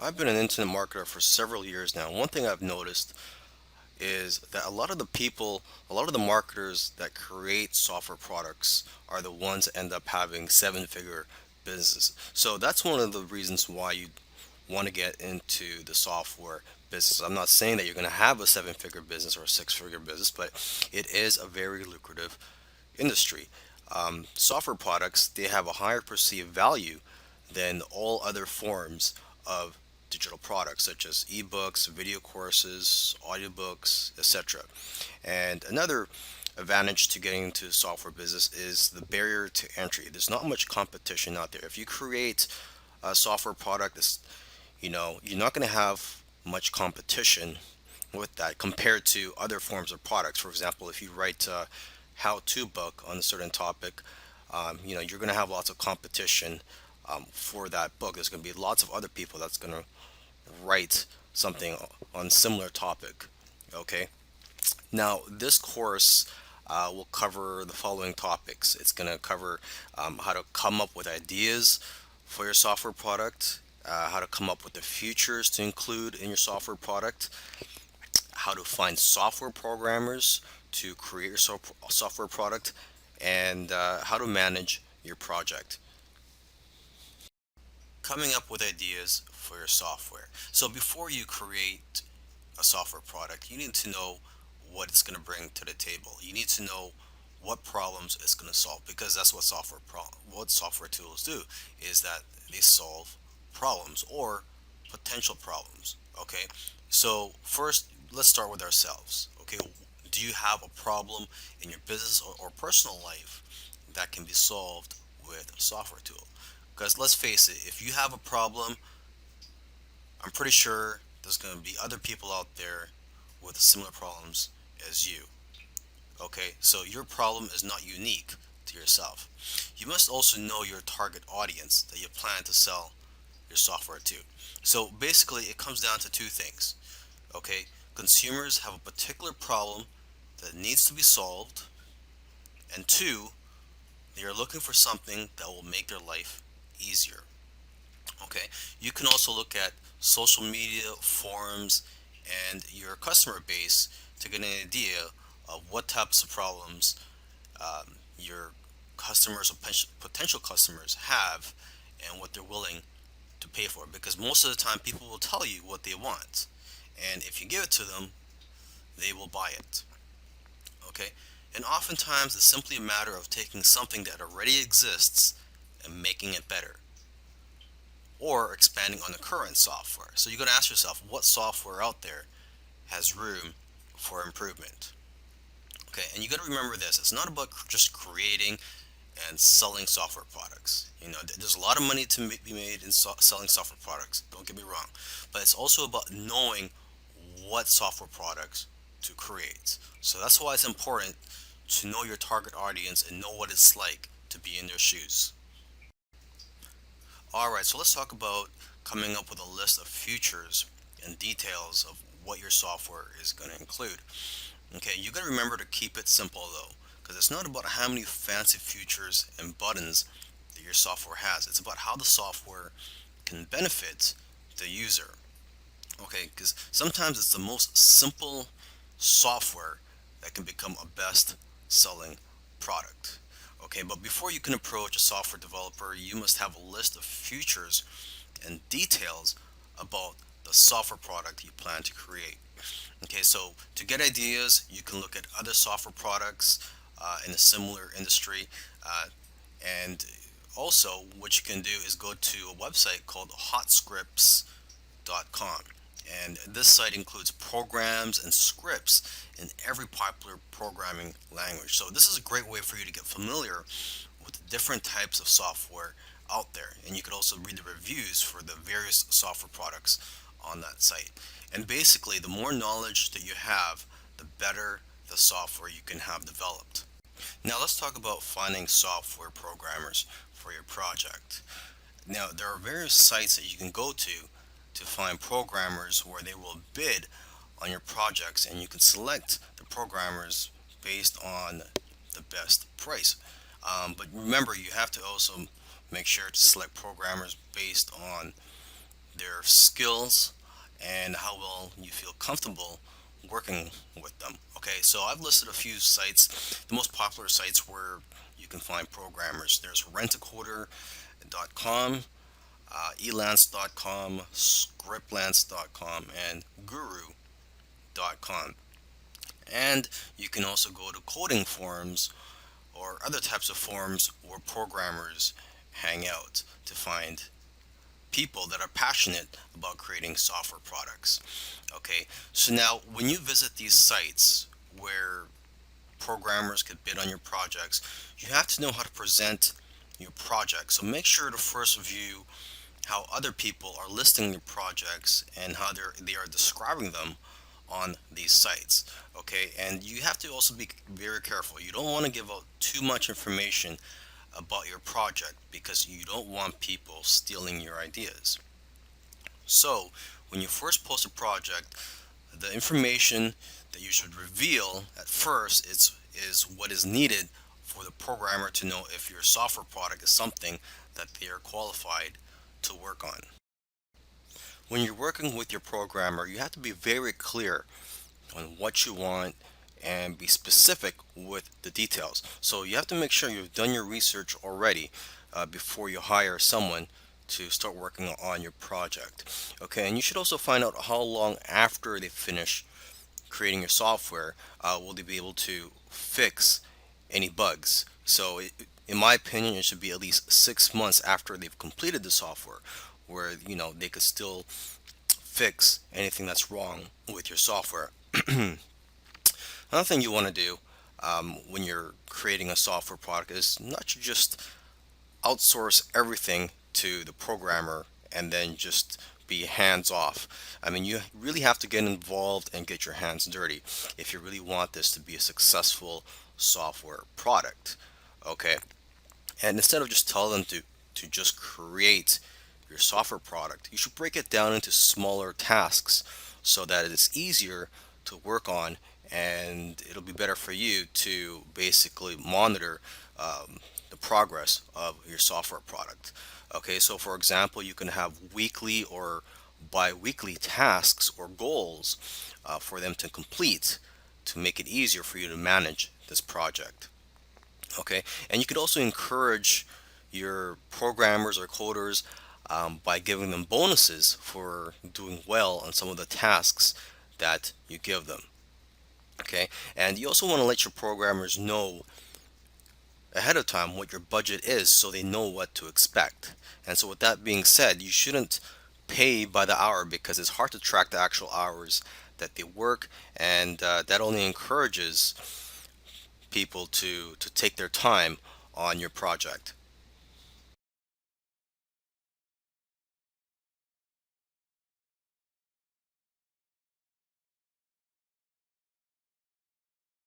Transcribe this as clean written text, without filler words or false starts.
I've been an internet marketer for several years now. One thing I've noticed is that a lot of the marketers that create software products are the ones that end up having seven-figure businesses. So that's one of the reasons why you want to get into the software business. I'm not saying that you're going to have a seven-figure business or a six-figure business, but it is a very lucrative industry. Software products, they have a higher perceived value than all other forms of digital products such as ebooks, video courses, audiobooks, etc. And another advantage to getting into software business is the barrier to entry. There's not much competition out there. If you create a software product that's, you're not going to have much competition with that compared to other forms of products. For example, if you write a how-to book on a certain topic, you're going to have lots of competition for that book. There's going to be lots of other people that's going to write something on similar topic. Okay. Now, this course will cover the following topics. It's going to cover how to come up with ideas for your software product, how to come up with the features to include in your software product, how to find software programmers to create your software product, and how to manage your project. Coming up with ideas for your software. So before you create a software product, you need to know what it's going to bring to the table. You need to know what problems it's going to solve, because that's what what software tools do, is that they solve problems or potential problems. Okay, so first let's start with ourselves. Okay, do you have a problem in your business or personal life that can be solved with a software tool? Because let's face it, if you have a problem, I'm pretty sure there's going to be other people out there with similar problems as you. Okay, so your problem is not unique to yourself. You must also know your target audience that you plan to sell your software to. So basically, it comes down to two things. Okay, consumers have a particular problem that needs to be solved, and two, they are looking for something that will make their life easier. Okay, you can also look at social media, forums, and your customer base to get an idea of what types of problems your customers or potential customers have and what they're willing to pay for. Because most of the time, people will tell you what they want, and if you give it to them, they will buy it. Okay, and oftentimes it's simply a matter of taking something that already exists and making it better, or expanding on the current software. So you got to ask yourself, what software out there has room for improvement? Okay, and you got to remember this: it's not about just creating and selling software products. There's a lot of money to be made in selling software products. Don't get me wrong, but it's also about knowing what software products to create. So that's why it's important to know your target audience and know what it's like to be in their shoes. Alright, so let's talk about coming up with a list of features and details of what your software is going to include. Okay, you got to remember to keep it simple though, because it's not about how many fancy features and buttons that your software has. It's about how the software can benefit the user. Okay, because sometimes it's the most simple software that can become a best selling product. Okay, but before you can approach a software developer, you must have a list of features and details about the software product you plan to create. Okay, so to get ideas, you can look at other software products in a similar industry. And also, what you can do is go to a website called hotscripts.com. And this site includes programs and scripts in every popular programming language. So this is a great way for you to get familiar with the different types of software out there. And you could also read the reviews for the various software products on that site. And basically, the more knowledge that you have, the better the software you can have developed. Now let's talk about finding software programmers for your project. Now there are various sites that you can go to find programmers where they will bid on your projects, and you can select the programmers based on the best price. But remember, you have to also make sure to select programmers based on their their skills and how well you feel comfortable working with them. Okay, so I've listed a few sites, the most popular sites where you can find programmers. There's rentacoder.com, elance.com, scriptlance.com, and guru.com. And you can also go to coding forums or other types of forums where programmers hang out to find people that are passionate about creating software products. Okay, so now when you visit these sites where programmers could bid on your projects, you have to know how to present your project. So make sure to first view how other people are listing their projects and how they are describing them on these sites. Okay, and you have to also be very careful. You don't want to give out too much information about your project because you don't want people stealing your ideas. So when you first post a project, the information that you should reveal at first is what is needed for the programmer to know if your software product is something that they are qualified to work on. When you're working with your programmer, you have to be very clear on what you want and be specific with the details. So you have to make sure you've done your research already before you hire someone to start working on your project. Okay, and you should also find out how long after they finish creating your software will they be able to fix any bugs. So in my opinion, it should be at least 6 months after they've completed the software, where they could still fix anything that's wrong with your software. Another thing you want to do when you're creating a software product is not to just outsource everything to the programmer and then just be hands off. I mean, you really have to get involved and get your hands dirty if you really want this to be a successful software product. Okay, and instead of just telling them to just create your software product, you should break it down into smaller tasks so that it's easier to work on, and it'll be better for you to basically monitor the progress of your software product. Okay, so for example, you can have weekly or bi-weekly tasks or goals for them to complete to make it easier for you to manage this project. Okay, and you could also encourage your programmers or coders by giving them bonuses for doing well on some of the tasks that you give them. Okay, and you also want to let your programmers know ahead of time what your budget is so they know what to expect. And so with that being said, you shouldn't pay by the hour because it's hard to track the actual hours that they work, and that only encourages people to take their time on your project.